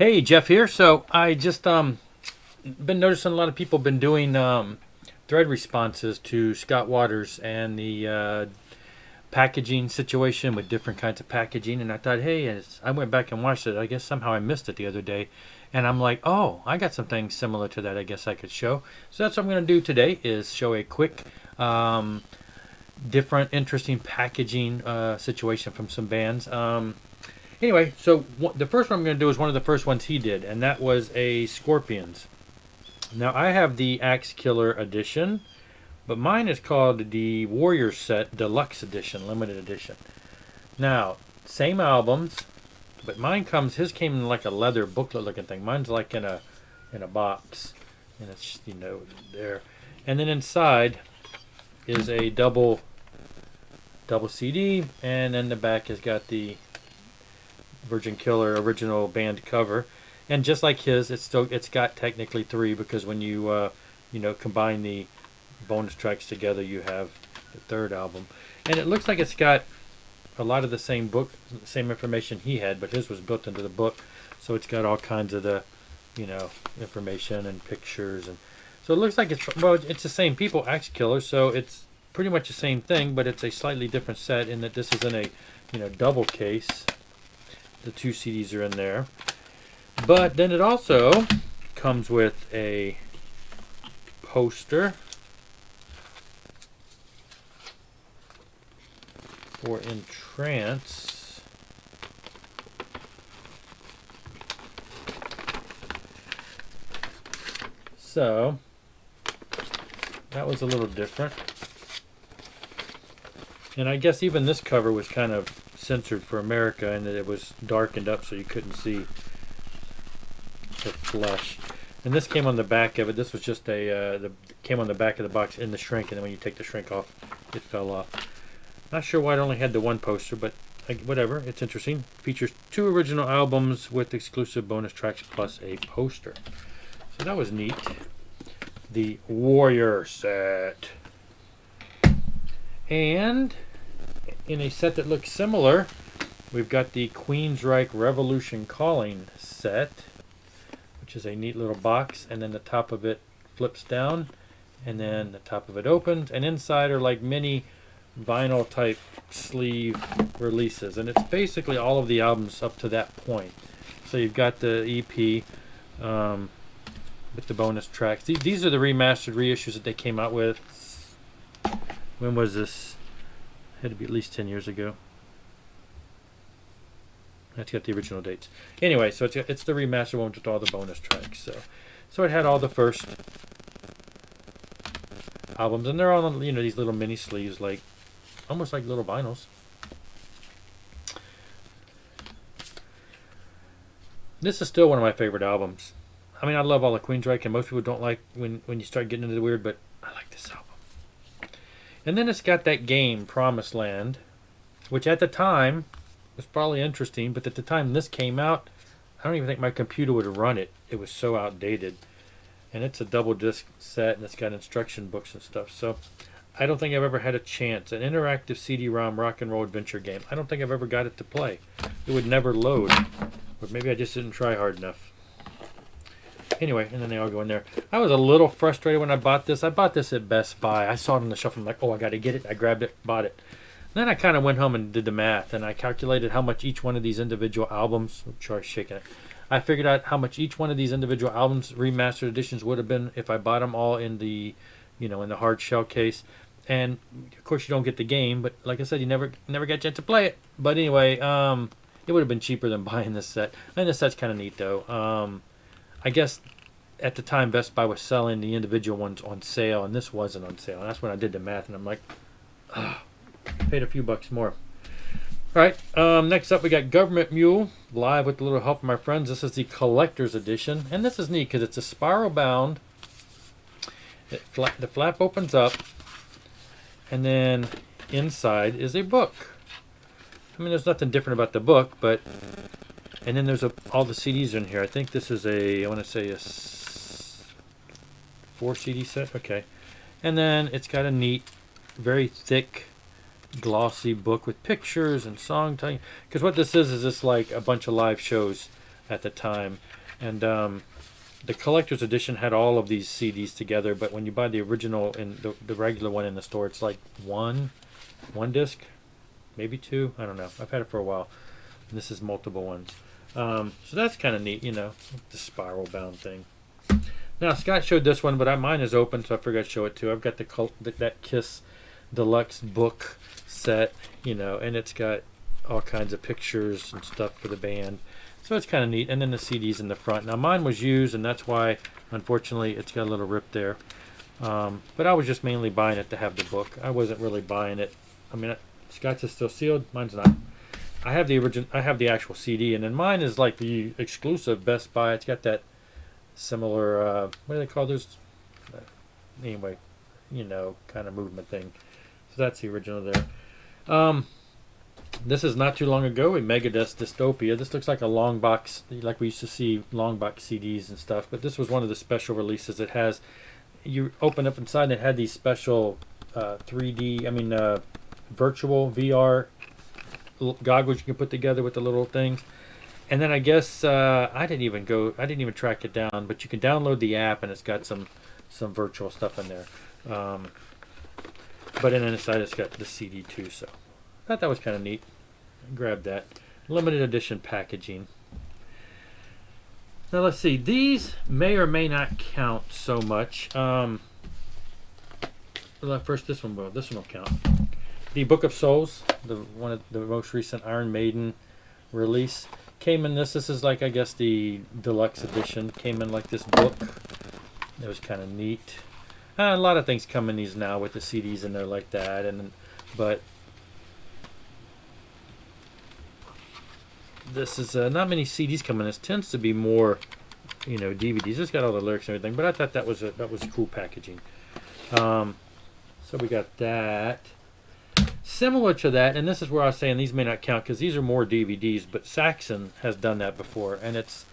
Hey, Jeff here. So I just been noticing a lot of people been doing thread responses to Scott Waters and the packaging situation with different kinds of packaging, and I thought, hey, as I went back and watched it, I guess somehow I missed it the other day, and I'm like, oh, I got something similar to that. I guess I could show. So that's what I'm going to do today is show a quick, different, interesting packaging situation from some bands. Anyway, so the first one I'm going to do is one of the first ones he did, and that was a Scorpions. Now, I have the Axe Killer edition, but mine is called the Warrior Set Deluxe Edition, Limited Edition. Now, same albums, but his came in like a leather booklet looking thing. Mine's like in a box, and it's, there. And then inside is a double CD, and then the back has got the Virgin Killer original band cover, and just like his, it's got technically three, because when you combine the bonus tracks together, you have the third album, and it looks like it's got a lot of the same information he had, but his was built into the book, so it's got all kinds of the information and pictures, and so it looks like it's the same people, Axe Killer, so it's pretty much the same thing, but it's a slightly different set in that this is in a double case. The two CDs are in there. But then it also comes with a poster for Entrance. So that was a little different. And I guess even this cover was kind of censored for America, and that it was darkened up so you couldn't see the flesh. And this came on the back of it. This was just came on the back of the box in the shrink, and then when you take the shrink off, it fell off. Not sure why it only had the one poster, but whatever. It's interesting. Features 2 original albums with exclusive bonus tracks plus a poster. So that was neat. The Warrior Set. And in a set that looks similar, we've got the Queensryche Revolution Calling set, which is a neat little box, and then the top of it flips down, and then the top of it opens, and inside are like mini vinyl type sleeve releases, and it's basically all of the albums up to that point. So you've got the EP with the bonus tracks. These are the remastered reissues that they came out with. When was this? Had to be at least 10 years ago. That's got the original dates. Anyway, so it's the remastered one with all the bonus tracks. So it had all the first albums, and they're on these little mini sleeves, like almost like little vinyls. This is still one of my favorite albums. I mean, I love all the Queensryche, and most people don't like when you start getting into the weird, but I like this album. And then it's got that game, Promised Land, which at the time was probably interesting, but at the time this came out, I don't even think my computer would have run it. It was so outdated. And it's a double disc set, and it's got instruction books and stuff. So I don't think I've ever had a chance. An interactive CD-ROM rock and roll adventure game. I don't think I've ever got it to play. It would never load. Or maybe I just didn't try hard enough. Anyway, and then they all go in there. I was a little frustrated when I bought this. I bought this at Best Buy. I saw it on the shelf. I'm like, oh, I got to get it. I grabbed it, bought it. Then I kind of went home and did the math, and I calculated how much each one of these individual albums, sorry, shaking it. I figured out how much each one of these individual albums, remastered editions, would have been if I bought them all in the, in the hard shell case. And of course, you don't get the game, but like I said, you never get a chance to play it. But anyway, it would have been cheaper than buying this set. And this set's kind of neat, though. I guess at the time Best Buy was selling the individual ones on sale, and this wasn't on sale. And that's when I did the math, and I'm like, paid a few bucks more. All right, next up we got Government Mule, live with a little help from my friends. This is the collector's edition, and this is neat because it's a spiral bound. The flap opens up, and then inside is a book. I mean, there's nothing different about the book, but and then there's all the CDs in here. I think this is I want to say a 4 CD set. Okay, and then it's got a neat, very thick, glossy book with pictures and song telling. Because what this is this like a bunch of live shows at the time. And the collector's edition had all of these CDs together, but when you buy the original and the regular one in the store, it's like one disc, maybe two. I don't know. I've had it for a while. And this is multiple ones. So that's kind of neat, you know, the spiral bound thing. Now Scott showed this one, but mine is open, so I figured I'd show it too. I've got that Kiss Deluxe book set, you know, and it's got all kinds of pictures and stuff for the band. So it's kind of neat. And then the CD's in the front. Now mine was used, and that's why, unfortunately, it's got a little rip there. But I was just mainly buying it to have the book. I wasn't really buying it. I mean, Scott's is still sealed. Mine's not. I have the original. I have the actual CD, and then mine is like the exclusive Best Buy. It's got that similar, what do they call those? Anyway, you know, kind of movement thing. So that's the original there. This is not too long ago, a Megadeth Dystopia. This looks like a long box, like we used to see long box CDs and stuff. But this was one of the special releases. It has, you open up inside and it had these special 3D, virtual VR goggles you can put together with the little things. And then I guess I didn't even track it down, but you can download the app and it's got some virtual stuff in there. But then inside it's got the CD too, so I thought that was kind of neat. Grab that. Limited edition packaging. Now let's see. These may or may not count so much. First, this one will count. The Book of Souls, one of the most recent Iron Maiden release, came in this. This is like, I guess, the deluxe edition. Came in like this book. It was kind of neat. A lot of things come in these now with the CDs in there like that, but this is not many CDs come in. This tends to be more, you know, DVDs. It's got all the lyrics and everything, but I thought that was cool packaging. So we got that. Similar to that, and this is where I was saying these may not count because these are more DVDs, but Saxon has done that before, and it's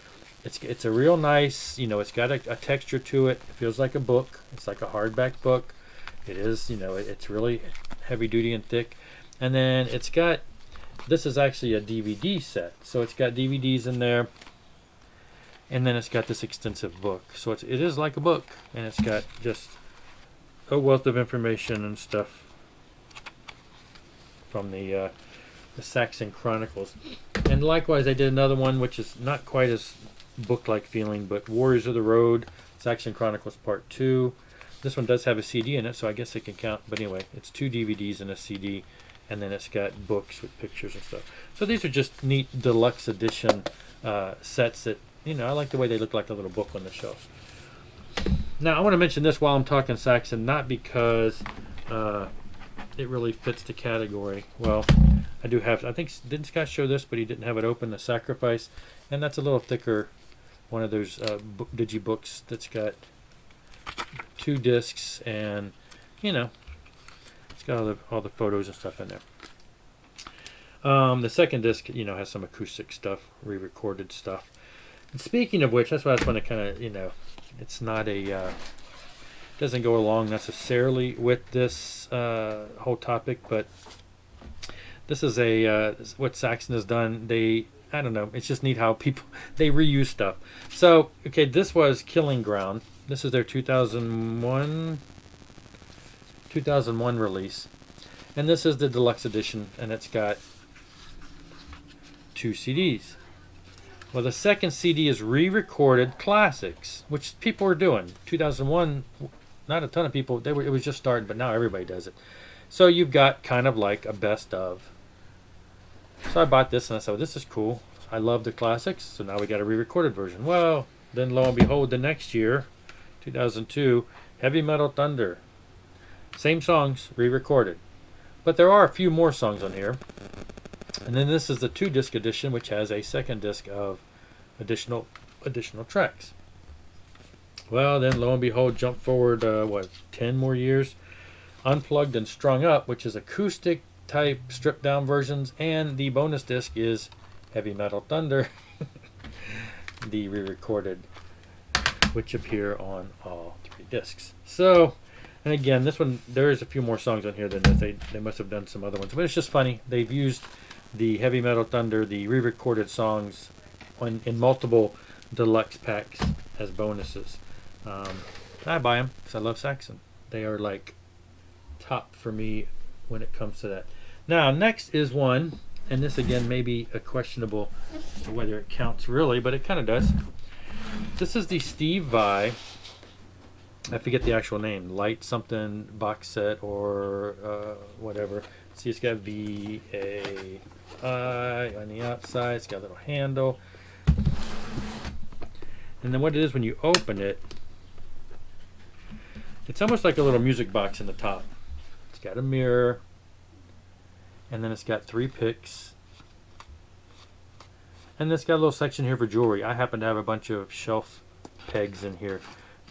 a real nice, you know, it's got a texture to it. It feels like a book. It's like a hardback book. It is, you know, it's really heavy duty and thick. And then this is actually a DVD set. So it's got DVDs in there. And then it's got this extensive book. So it is like a book. And it's got just a wealth of information and stuff from the Saxon Chronicles. And likewise, I did another one, which is not quite as book-like feeling, but Warriors of the Road, Saxon Chronicles Part 2. This one does have a CD in it, so I guess it can count. But anyway, it's 2 DVDs and a CD, and then it's got books with pictures and stuff. So these are just neat deluxe edition sets that, you know, I like the way they look like a little book on the shelf. Now, I want to mention this while I'm talking Saxon, not because it really fits the category. Well, I do have, I think, didn't Scott show this, but he didn't have it open, the Sacrifice, and that's a little thicker, one of those digibooks that's got 2 discs, and, you know, it's got all the photos and stuff in there. The second disc, you know, has some acoustic stuff, re-recorded stuff. And speaking of which, that's why I just want to kind of, you know, it's not a, doesn't go along necessarily with this whole topic, but this is what Saxon has done. I don't know, it's just neat how people, they reuse stuff. So, okay, this was Killing Ground. This is their 2001 release. And this is the deluxe edition, and it's got 2 CDs. Well, the second CD is re-recorded classics, which people are doing. 2001, not a ton of people, it was just starting, but now everybody does it. So you've got kind of like a best of. So I bought this and I said, well, this is cool. I love the classics, so now we got a re-recorded version. Well, then lo and behold, the next year, 2002, Heavy Metal Thunder. Same songs, re-recorded. But there are a few more songs on here. And then this is the 2-disc edition, which has a second disc of additional tracks. Well, then lo and behold, jump forward, 10 more years. Unplugged and Strung Up, which is acoustic type stripped down versions, and the bonus disc is Heavy Metal Thunder, the re-recorded, which appear on all 3 discs. So, and again, this one, there is a few more songs on here than this. They must have done some other ones, but it's just funny. They've used the Heavy Metal Thunder, the re-recorded songs in multiple deluxe packs as bonuses. I buy them because I love Saxon. They are like top for me when it comes to that. Now, next is one, and this again may be a questionable whether it counts really, but it kind of does. This is the Steve Vai. I forget the actual name. Light something box set or whatever. See, it's got VAI on the outside. It's got a little handle. And then what it is when you open it, it's almost like a little music box in the top. It's got a mirror. And then it's got 3 picks. And it's got a little section here for jewelry. I happen to have a bunch of shelf pegs in here.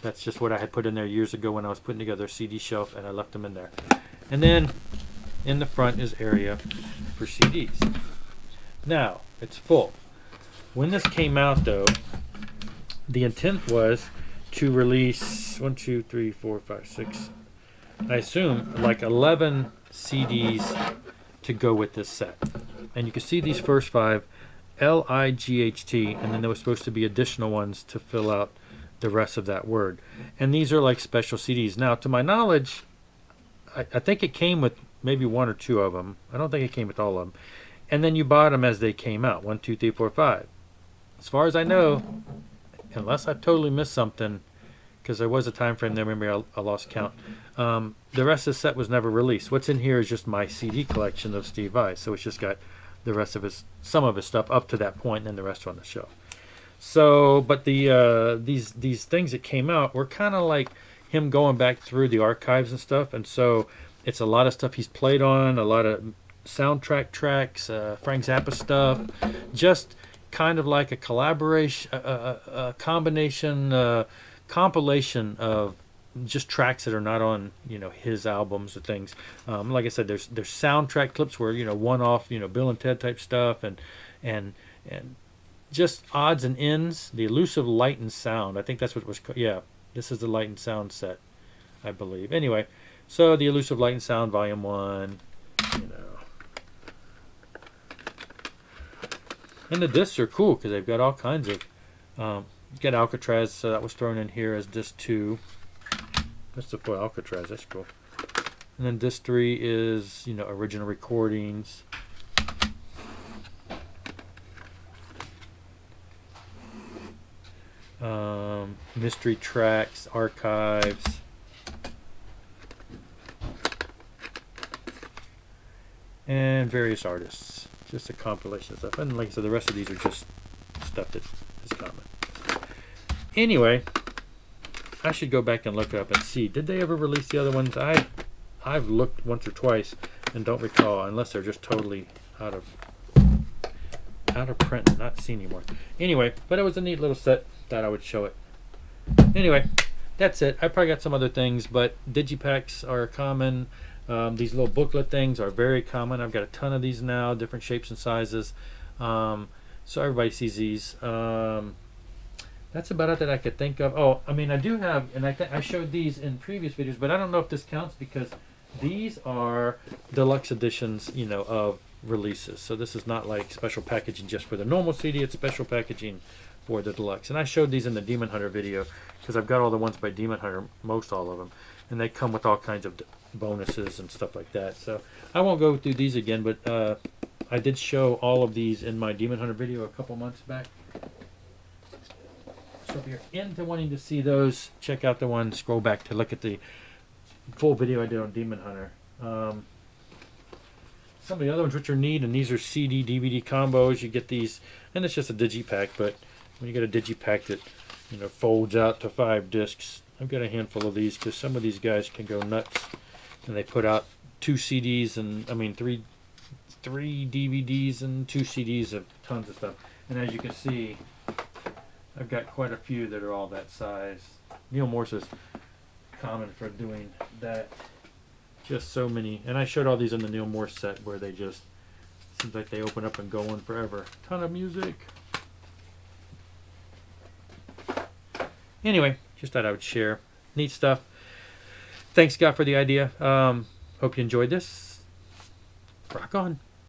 That's just what I had put in there years ago when I was putting together a CD shelf, and I left them in there. And then in the front is area for CDs. Now, it's full. When this came out, though, the intent was to release 1, 2, 3, 4, 5, 6, I assume like 11 CDs to go with this set. And you can see these first 5, L-I-G-H-T, and then there was supposed to be additional ones to fill out the rest of that word. And these are like special CDs. Now, to my knowledge, I think it came with maybe 1 or 2 of them. I don't think it came with all of them. And then you bought them as they came out. 1, 2, 3, 4, 5. As far as I know, unless I've totally missed something, because there was a time frame there, remember I lost count. The rest of the set was never released. What's in here is just my CD collection of Steve Vai. So it's just got the rest of some of his stuff up to that point, and then the rest are on the shelf. So, but these things that came out were kind of like him going back through the archives and stuff, and so it's a lot of stuff he's played on, a lot of soundtrack tracks, Frank Zappa stuff, just kind of like a collaboration, a combination, compilation of just tracks that are not on his albums or things. Like I said, there's soundtrack clips where one-off Bill and Ted type stuff, and just odds and ends. The Elusive Light and Sound. I think that's what it was. Yeah, this is the Light and Sound set, I believe. Anyway, so the Elusive Light and Sound Volume 1. And the discs are cool because they've got all kinds of. You've got Alcatraz, so that was thrown in here as disc 2. That's the full Alcatraz. That's cool. And then disc 3 is original recordings. Mystery tracks, archives, and various artists. Just a compilation of stuff. And like I said, the rest of these are just stuff that is common. Anyway, I should go back and look up and see. Did they ever release the other ones? I've looked once or twice and don't recall, unless they're just totally out of print and not seen anymore. Anyway, but it was a neat little set. Thought I would show it. Anyway, that's it. I probably got some other things, but digipacks are common. These little booklet things are very common. I've got a ton of these now, different shapes and sizes. So everybody sees these. That's about it that I could think of. Oh, I mean, I do have, and I showed these in previous videos, but I don't know if this counts because these are deluxe editions, of releases. So this is not like special packaging just for the normal CD. It's special packaging for the deluxe. And I showed these in the Demon Hunter video because I've got all the ones by Demon Hunter, most all of them, and they come with all kinds of bonuses and stuff like that. So I won't go through these again, but I did show all of these in my Demon Hunter video a couple months back. So if you're into wanting to see those, check out the one, scroll back to look at the full video I did on Demon Hunter. Some of the other ones which are neat, and these are CD, DVD combos. You get these, and it's just a digipack, but when you get a digipack that folds out to 5 discs, I've got a handful of these because some of these guys can go nuts, and they put out 2 CDs and 3 DVDs and 2 CDs of tons of stuff. And as you can see, I've got quite a few that are all that size. Neil Morse is common for doing that. Just so many. And I showed all these in the Neil Morse set where they just, seems like they open up and go on forever. Ton of music. Anyway, just thought I would share. Neat stuff. Thanks, Scott, for the idea. Hope you enjoyed this. Rock on.